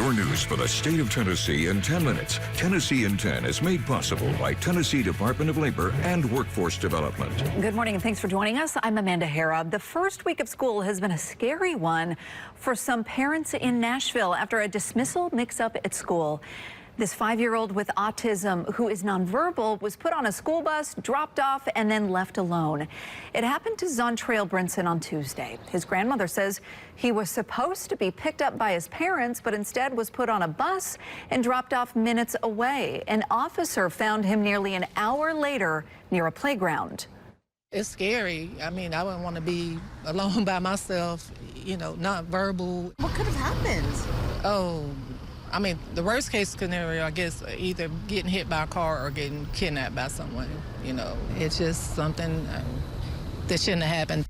Your news for the state of Tennessee in 10 minutes. Tennessee in 10 is made possible by Tennessee Department of Labor and Workforce Development. Good morning and thanks for joining us. I'm Amanda Hara. The first week of school has been a scary one for some parents in Nashville after a dismissal mix-up at school. This 5-year-old with autism who is nonverbal was put on a school bus, dropped off, and then left alone. It happened to Zontrail Brinson on Tuesday. His grandmother says he was supposed to be picked up by his parents, but instead was put on a bus and dropped off minutes away. An officer found him nearly an hour later near a playground. It's scary. I mean, I wouldn't want to be alone by myself, you know, not verbal. What could have happened? Oh, I mean, the worst case scenario, I guess, either getting hit by a car or getting kidnapped by someone, you know. It's just something that shouldn't have happened.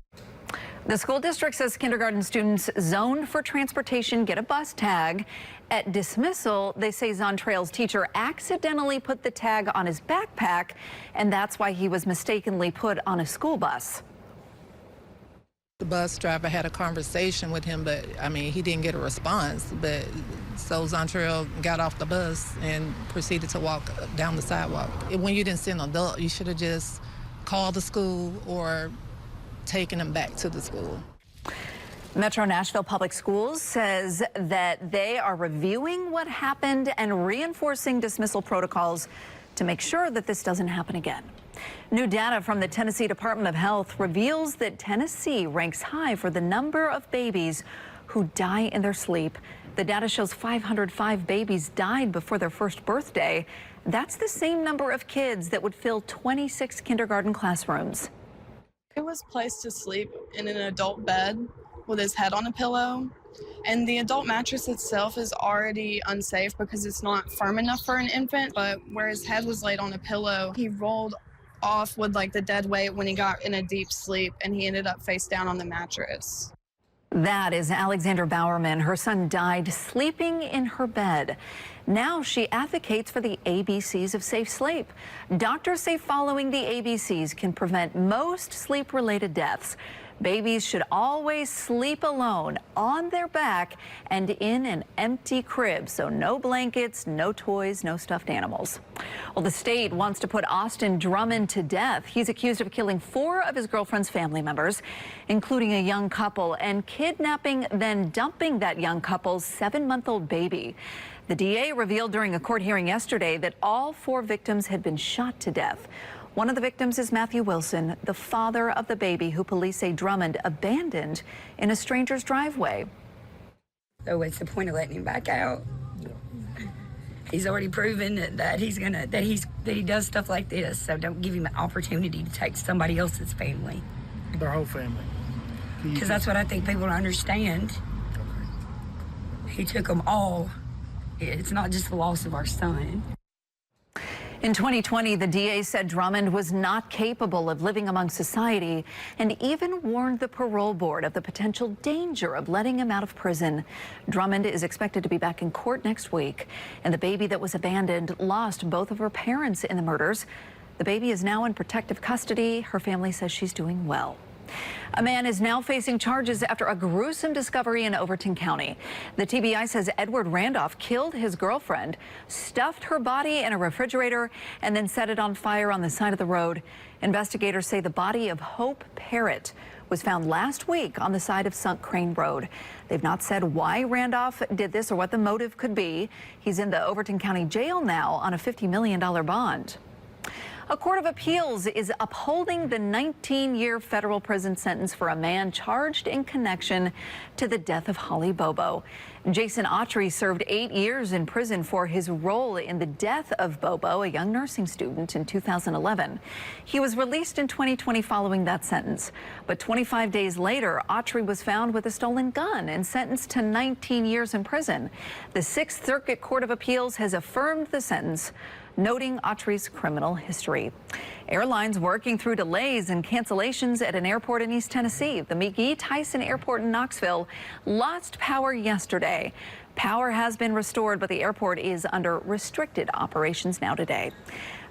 The school district says kindergarten students zoned for transportation get a bus tag. At dismissal, they say Zontrail's teacher accidentally put the tag on his backpack, and that's why he was mistakenly put on a school bus. The bus driver had a conversation with him, but, I mean, he didn't get a response. But so Zontrail got off the bus and proceeded to walk down the sidewalk. When you didn't see an adult, you should have just called the school or taken him back to the school. Metro Nashville Public Schools says that they are reviewing what happened and reinforcing dismissal protocols to make sure that this doesn't happen again. New data from the Tennessee Department of Health reveals that Tennessee ranks high for the number of babies who die in their sleep. The data shows 505 babies died before their first birthday. That's the same number of kids that would fill 26 kindergarten classrooms. He was placed to sleep in an adult bed with his head on a pillow. And the adult mattress itself is already unsafe because it's not firm enough for an infant. But where his head was laid on a pillow, he rolled off with like the dead weight when he got in a deep sleep, and he ended up face down on the mattress. That is Alexandra Bowerman. Her son died sleeping in her bed. Now she advocates for the ABCs of safe sleep. Doctors say following the ABCs can prevent most sleep-related deaths. Babies should always sleep alone on their back and in an empty crib. So no blankets, no toys, no stuffed animals. Well, the state wants to put Austin Drummond to death. He's accused of killing 4 of his girlfriend's family members, including a young couple, and kidnapping, then dumping that young couple's 7-month-old baby. The DA revealed during a court hearing yesterday that all 4 victims had been shot to death. One of the victims is Matthew Wilson, the father of the baby who police say Drummond abandoned in a stranger's driveway. So what's the point of letting him back out? He's already proven that he does stuff like this. So don't give him an opportunity to take somebody else's family. Their whole family. Because that's what I think people don't understand. He took them all. It's not just the loss of our son. In 2020, the DA said Drummond was not capable of living among society and even warned the parole board of the potential danger of letting him out of prison. Drummond is expected to be back in court next week, and the baby that was abandoned lost both of her parents in the murders. The baby is now in protective custody. Her family says she's doing well. A man is now facing charges after a gruesome discovery in Overton County. The TBI says Edward Randolph killed his girlfriend, stuffed her body in a refrigerator, and then set it on fire on the side of the road. Investigators say the body of Hope Parrott was found last week on the side of Sunk Crane Road. They've not said why Randolph did this or what the motive could be. He's in the Overton County Jail now on a $50 million bond. A court of appeals is upholding the 19-year federal prison sentence for a man charged in connection to the death of Holly Bobo. Jason Autry served 8 years in prison for his role in the death of Bobo, a young nursing student, in 2011. He was released in 2020 following that sentence. But 25 days later, Autry was found with a stolen gun and sentenced to 19 years in prison. The Sixth Circuit Court of Appeals has affirmed the sentence, noting Autry's criminal history. Airlines working through delays and cancellations at an airport in East Tennessee. The McGee Tyson Airport in Knoxville lost power yesterday. Power has been restored, but the airport is under restricted operations now today.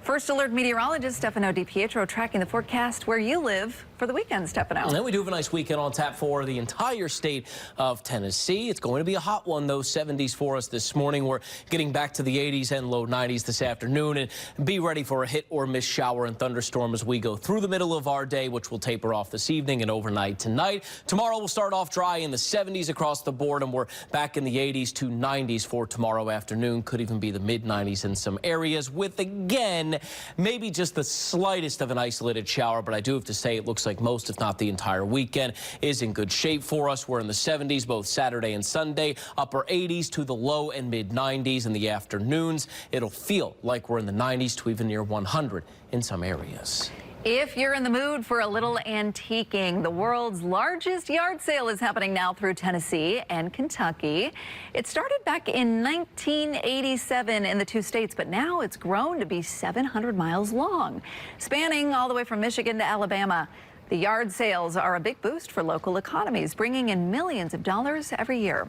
First Alert meteorologist Stefano DiPietro tracking the forecast where you live for the weekend, Stefano. And we do have a nice weekend on tap for the entire state of Tennessee. It's going to be a hot one, though. 70s for us this morning. We're getting back to the 80s and low 90s this afternoon. And be ready for a hit or miss shower and thunderstorm as we go through the middle of our day, which will taper off this evening and overnight tonight. Tomorrow will start off dry in the 70s across the board, and we're back in the 80s to 90s for tomorrow afternoon. Could even be the mid-90s in some areas with, again, maybe just the slightest of an isolated shower. But I do have to say it looks like most, if not the entire weekend, is in good shape for us. We're in the 70s both Saturday and Sunday, upper 80s to the low and mid 90s in the afternoons. It'll feel like we're in the 90s to even near 100 in some areas. If you're in the mood for a little antiquing, the world's largest yard sale is happening now through Tennessee and Kentucky. It started back in 1987 in the two states, but now it's grown to be 700 miles long, spanning all the way from Michigan to Alabama. The yard sales are a big boost for local economies, bringing in millions of dollars every year.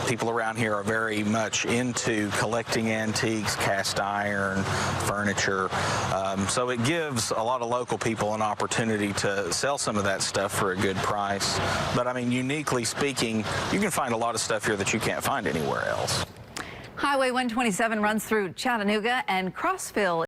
People around here are very much into collecting antiques, cast iron, furniture. So it gives a lot of local people an opportunity to sell some of that stuff for a good price. But I mean, uniquely speaking, you can find a lot of stuff here that you can't find anywhere else. Highway 127 runs through Chattanooga, and Crossville